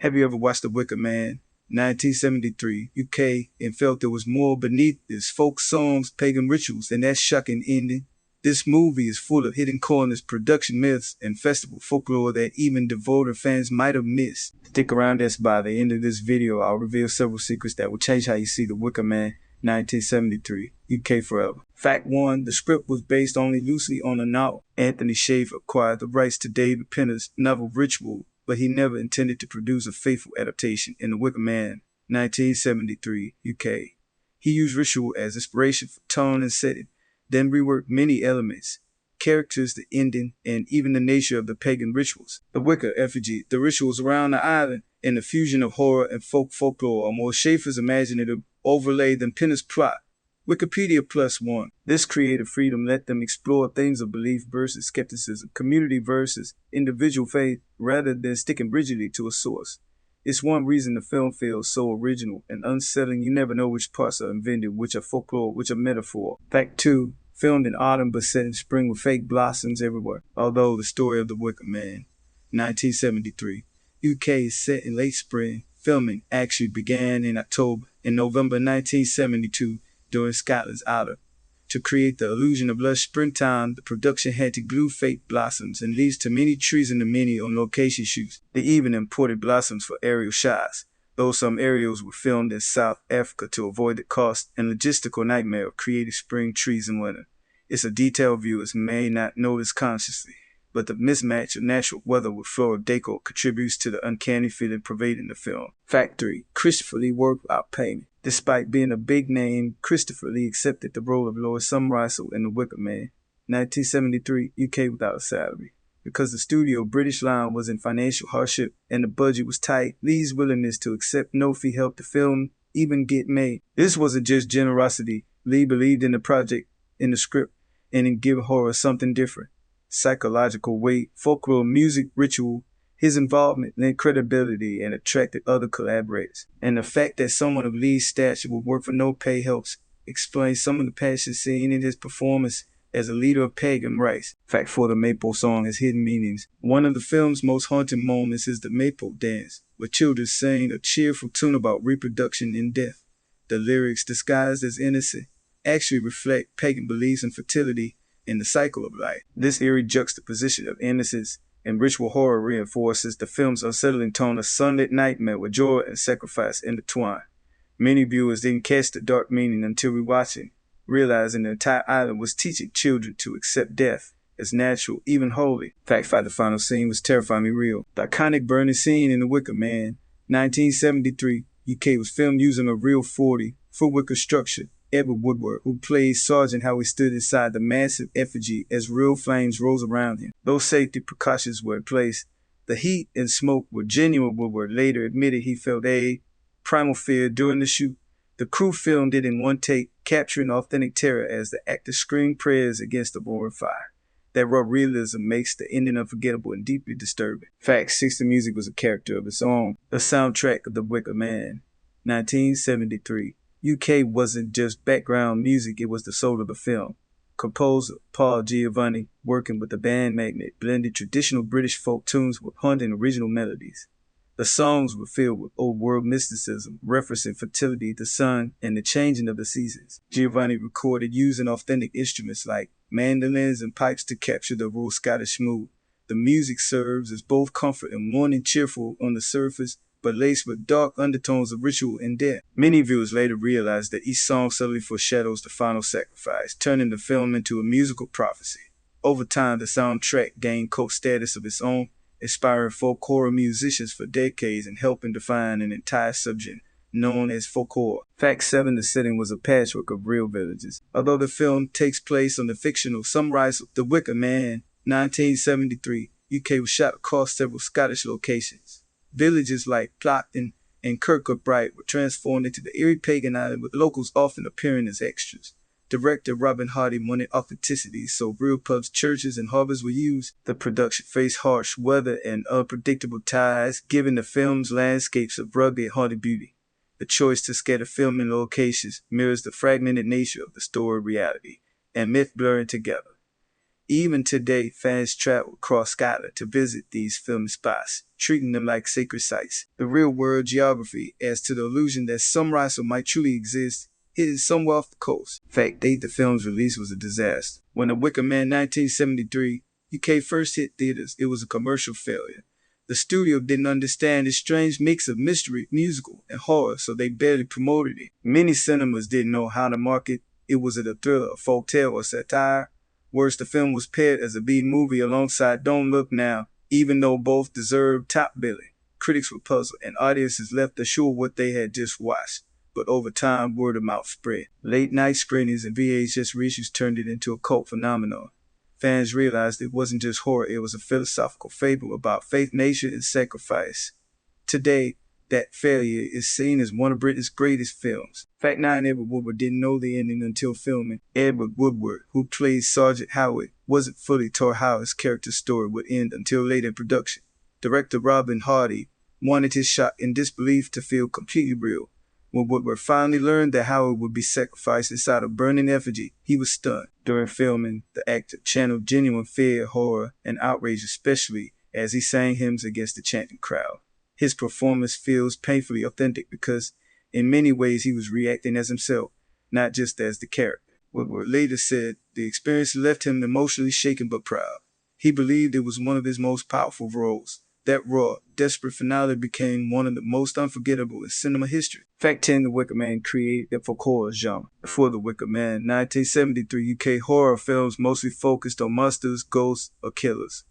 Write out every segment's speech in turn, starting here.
Have you ever watched The Wicker Man, 1973, UK, and felt there was more beneath this folk songs, pagan rituals, and that shocking ending? This movie is full of hidden corners, production myths, and festival folklore that even devoted fans might have missed. Stick around as by the end of this video, I'll reveal several secrets that will change how you see The Wicker Man, 1973, UK forever. Fact 1. The script was based only loosely on a novel. Anthony Schaefer acquired the rights to David Penner's novel Ritual, but he never intended to produce a faithful adaptation in The Wicker Man, 1973, UK. He used Ritual as inspiration for tone and setting, then reworked many elements, characters, the ending, and even the nature of the pagan rituals. The Wicker effigy, the rituals around the island, and the fusion of horror and folklore are more Schaefer's imaginative overlay than Penner's plot. Wikipedia +1. This creative freedom let them explore themes of belief versus skepticism, community versus individual faith, rather than sticking rigidly to a source. It's one reason the film feels so original and unsettling. You never know which parts are invented, which are folklore, which are metaphor. Fact 2. Filmed in autumn but set in spring with fake blossoms everywhere. Although the story of The Wicker Man, 1973, UK is set in late spring, filming actually began in October. In November 1972, during Scotland's autumn. To create the illusion of lush springtime, the production had to glue fake blossoms and leaves to many trees in the many on location shoots. They even imported blossoms for aerial shots, though some aerials were filmed in South Africa to avoid the cost and logistical nightmare of creating spring trees in winter. It's a detail viewers may not notice consciously, but the mismatch of natural weather with floral decor contributes to the uncanny feeling pervading the film. Fact 3. Christopher Lee worked without payment. Despite being a big name, Christopher Lee accepted the role of Lord Summerisle in The Wicker Man, 1973, UK without a salary. Because the studio British Line was in financial hardship and the budget was tight, Lee's willingness to accept no fee helped the film even get made. This wasn't just generosity. Lee believed in the project, in the script, and in giving horror something different. Psychological weight, folklore, music, ritual. His involvement lent credibility and attracted other collaborators. And the fact that someone of Lee's stature would work for no pay helps explain some of the passion seen in his performance as a leader of pagan rites. Fact 4. The Maypole song has hidden meanings. One of the film's most haunting moments is the Maypole dance, where children sing a cheerful tune about reproduction and death. The lyrics, disguised as innocent, actually reflect pagan beliefs in fertility and the cycle of life. This eerie juxtaposition of innocence and ritual horror reinforces the film's unsettling tone of sunlit nightmare with joy and sacrifice intertwined. Many viewers didn't catch the dark meaning until rewatching, realizing the entire island was teaching children to accept death as natural, even holy. Fact 5. The final scene was terrifyingly real. The iconic burning scene in The Wicker Man, 1973, UK was filmed using a real 40-foot wicker structure. Edward Woodward, who played Sergeant Howie, stood inside the massive effigy as real flames rose around him. Those safety precautions were in place. The heat and smoke were genuine. Woodward later admitted he felt a primal fear during the shoot. The crew filmed it in one take, capturing authentic terror as the actors screamed prayers against the roaring fire. That raw realism makes the ending unforgettable and deeply disturbing. Fact 6. The music was a character of its own. The soundtrack of The Wicker Man, 1973. UK wasn't just background music, it was the soul of the film. Composer Paul Giovanni, working with the band Magnet, blended traditional British folk tunes with haunting original melodies. The songs were filled with old-world mysticism, referencing fertility, the sun, and the changing of the seasons. Giovanni recorded using authentic instruments like mandolins and pipes to capture the raw Scottish mood. The music serves as both comfort and warning, cheerful on the surface, but laced with dark undertones of ritual and death. Many viewers later realized that each song subtly foreshadows the final sacrifice, turning the film into a musical prophecy. Over time, the soundtrack gained cult status of its own, inspiring folk horror musicians for decades and helping define an entire subject known as folk horror. Fact 7. The setting was a patchwork of real villages. Although the film takes place on the fictional Summerisle, The Wicker Man, 1973, UK was shot across several Scottish locations. Villages like Plockton and Kirkcudbright were transformed into the eerie pagan island, with locals often appearing as extras. Director Robin Hardy wanted authenticity, so real pubs, churches, and harbors were used. The production faced harsh weather and unpredictable tides, giving the film's landscapes a rugged and haunted beauty. The choice to scatter filming locations mirrors the fragmented nature of the story reality and myth blurring together. Even today, fans travel across Scotland to visit these filming spots, treating them like sacred sites. The real-world geography adds to the illusion that some Russell might truly exist, hidden somewhere off the coast. Fact, date the film's release was a disaster. When The Wicker Man 1973 UK first hit theaters, it was a commercial failure. The studio didn't understand this strange mix of mystery, musical, and horror, so they barely promoted it. Many cinemas didn't know how to market it. Was it a thriller, a folktale, or satire? Worse, the film was paired as a B movie alongside Don't Look Now, even though both deserved top billing. Critics were puzzled, and audiences left unsure what they had just watched. But over time, word of mouth spread. Late-night screenings and VHS reissues turned it into a cult phenomenon. Fans realized it wasn't just horror, it was a philosophical fable about faith, nature, and sacrifice. Today, that failure is seen as one of Britain's greatest films. Fact 9, Edward Woodward didn't know the ending until filming. Edward Woodward, who plays Sergeant Howard, wasn't fully told how his character's story would end until late in production. Director Robin Hardy wanted his shock and disbelief to feel completely real. When Woodward finally learned that Howard would be sacrificed inside a burning effigy, he was stunned. During filming, the actor channeled genuine fear, horror, and outrage, especially as he sang hymns against the chanting crowd. His performance feels painfully authentic because, in many ways, he was reacting as himself, not just as the character. Woodward later said the experience left him emotionally shaken but proud. He believed it was one of his most powerful roles. That raw, desperate finale became one of the most unforgettable in cinema history. Fact 10, The Wicker Man created the folk horror genre. Before The Wicker Man, 1973 UK horror films mostly focused on monsters, ghosts, or killers.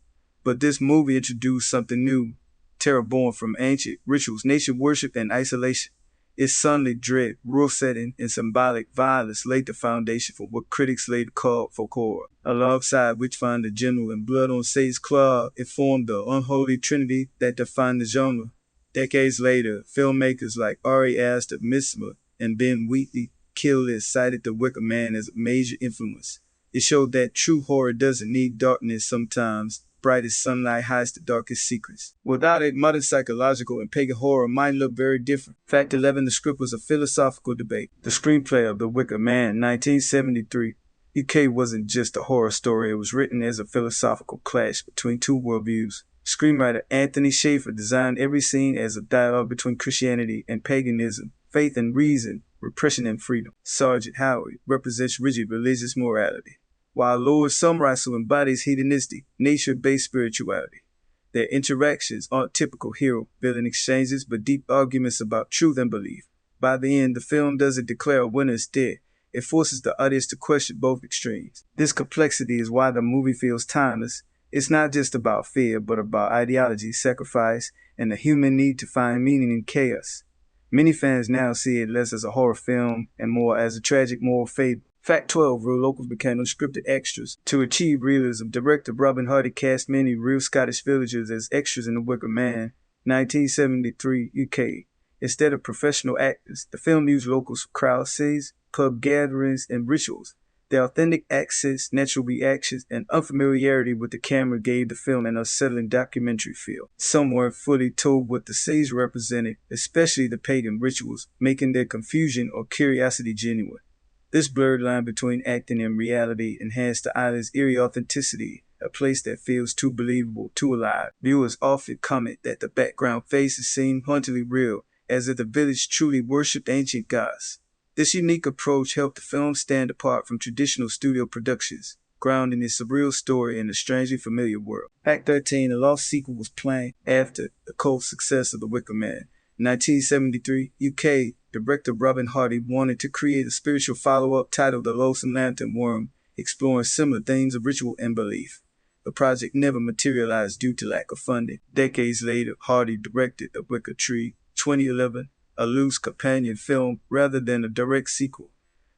But this movie introduced something new. Terror born from ancient rituals, nature worship, and isolation. Its sunlit dread, rural setting, and symbolic violence laid the foundation for what critics later called folk horror. Alongside Witchfinder General and Blood on Satan's Claw, it formed the unholy trinity that defined the genre. Decades later, filmmakers like Ari Aster, Midsummer, and Ben Wheatley Killed cited The Wicker Man as a major influence. It showed that true horror doesn't need darkness sometimes. Brightest sunlight hides the darkest secrets. Without it, modern psychological and pagan horror might look very different. Fact 11, the script was a philosophical debate. The screenplay of The Wicker Man, 1973, UK wasn't just a horror story, it was written as a philosophical clash between two worldviews. Screenwriter Anthony Schaefer designed every scene as a dialogue between Christianity and paganism, faith and reason, repression and freedom. Sergeant Howard represents rigid religious morality, while Lord Sumrussell embodies hedonistic, nature-based spirituality. Their interactions aren't typical hero-villain exchanges, but deep arguments about truth and belief. By the end, the film doesn't declare a winner instead. It forces the audience to question both extremes. This complexity is why the movie feels timeless. It's not just about fear, but about ideology, sacrifice, and the human need to find meaning in chaos. Many fans now see it less as a horror film and more as a tragic moral fable. Fact 12, real locals became unscripted extras. To achieve realism, director Robin Hardy cast many real Scottish villagers as extras in The Wicker Man, 1973 UK. Instead of professional actors, the film used locals for crowd scenes, pub gatherings, and rituals. Their authentic accents, natural reactions, and unfamiliarity with the camera gave the film an unsettling documentary feel. Some weren't fully told what the scenes represented, especially the pagan rituals, making their confusion or curiosity genuine. This blurred line between acting and reality enhanced the island's eerie authenticity, a place that feels too believable, too alive. Viewers often comment that the background faces seem hauntingly real, as if the village truly worshipped ancient gods. This unique approach helped the film stand apart from traditional studio productions, grounding its surreal story in a strangely familiar world. Fact 13, a lost sequel was planned after the cult success of The Wicker Man. 1973, UK, director Robin Hardy wanted to create a spiritual follow-up titled The Lonesome Lantern Worm, exploring similar themes of ritual and belief. The project never materialized due to lack of funding. Decades later, Hardy directed The Wicker Tree, 2011, a loose companion film rather than a direct sequel.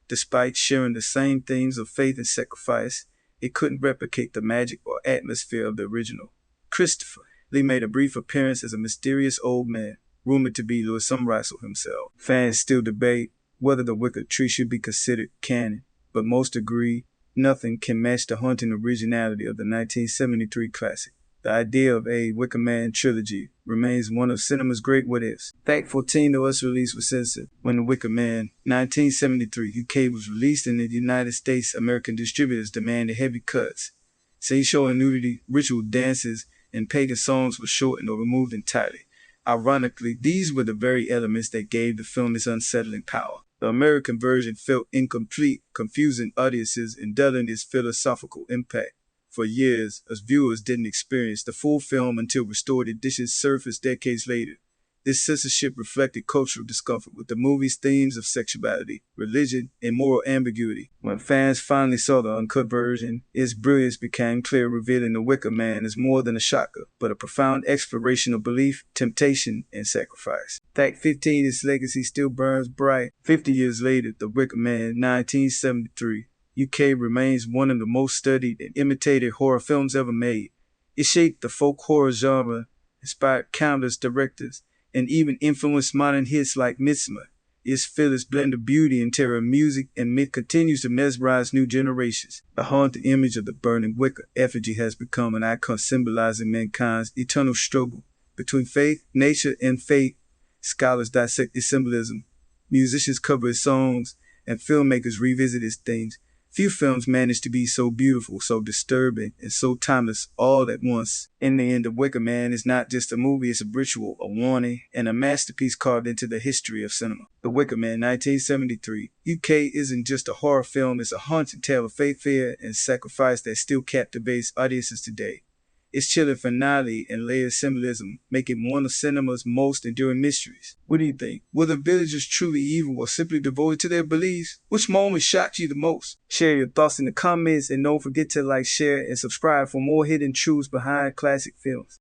Despite sharing the same themes of faith and sacrifice, it couldn't replicate the magic or atmosphere of the original. Christopher Lee made a brief appearance as a mysterious old man, rumored to be Lord Sumrussell himself. Fans still debate whether The Wicker Tree should be considered canon, but most agree nothing can match the haunting originality of the 1973 classic. The idea of a Wicker Man trilogy remains one of cinema's great what-ifs. Fact 14, the US release was censored. When The Wicker Man, 1973 UK was released in the United States, American distributors demanded heavy cuts. Scenes showing nudity, ritual dances, and pagan songs were shortened or removed entirely. Ironically, these were the very elements that gave the film its unsettling power. The American version felt incomplete, confusing audiences and dulling its philosophical impact. For years, us viewers didn't experience the full film until restored editions surfaced decades later. This censorship reflected cultural discomfort with the movie's themes of sexuality, religion, and moral ambiguity. When fans finally saw the uncut version, its brilliance became clear, revealing the Wicker Man as more than a shocker, but a profound exploration of belief, temptation, and sacrifice. Fact 15, its legacy still burns bright. 50 years later, The Wicker Man, 1973, UK remains one of the most studied and imitated horror films ever made. It shaped the folk horror genre, inspired countless directors, and even influenced modern hits like Midsummer. Its fearless blend of beauty and terror, music, and myth continues to mesmerize new generations. The haunted image of the burning wicker effigy has become an icon symbolizing mankind's eternal struggle between faith, nature, and fate. Scholars dissect its symbolism, musicians cover its songs, and filmmakers revisit its themes. Few films manage to be so beautiful, so disturbing, and so timeless all at once. In the end, The Wicker Man is not just a movie, it's a ritual, a warning, and a masterpiece carved into the history of cinema. The Wicker Man, 1973. UK isn't just a horror film, it's a haunting tale of faith, fear, and sacrifice that still captivates audiences today. Its chilling finale and layered symbolism make it one of cinema's most enduring mysteries. What do you think? Were the villagers truly evil or simply devoted to their beliefs? Which moment shocked you the most? Share your thoughts in the comments and don't forget to like, share, and subscribe for more hidden truths behind classic films.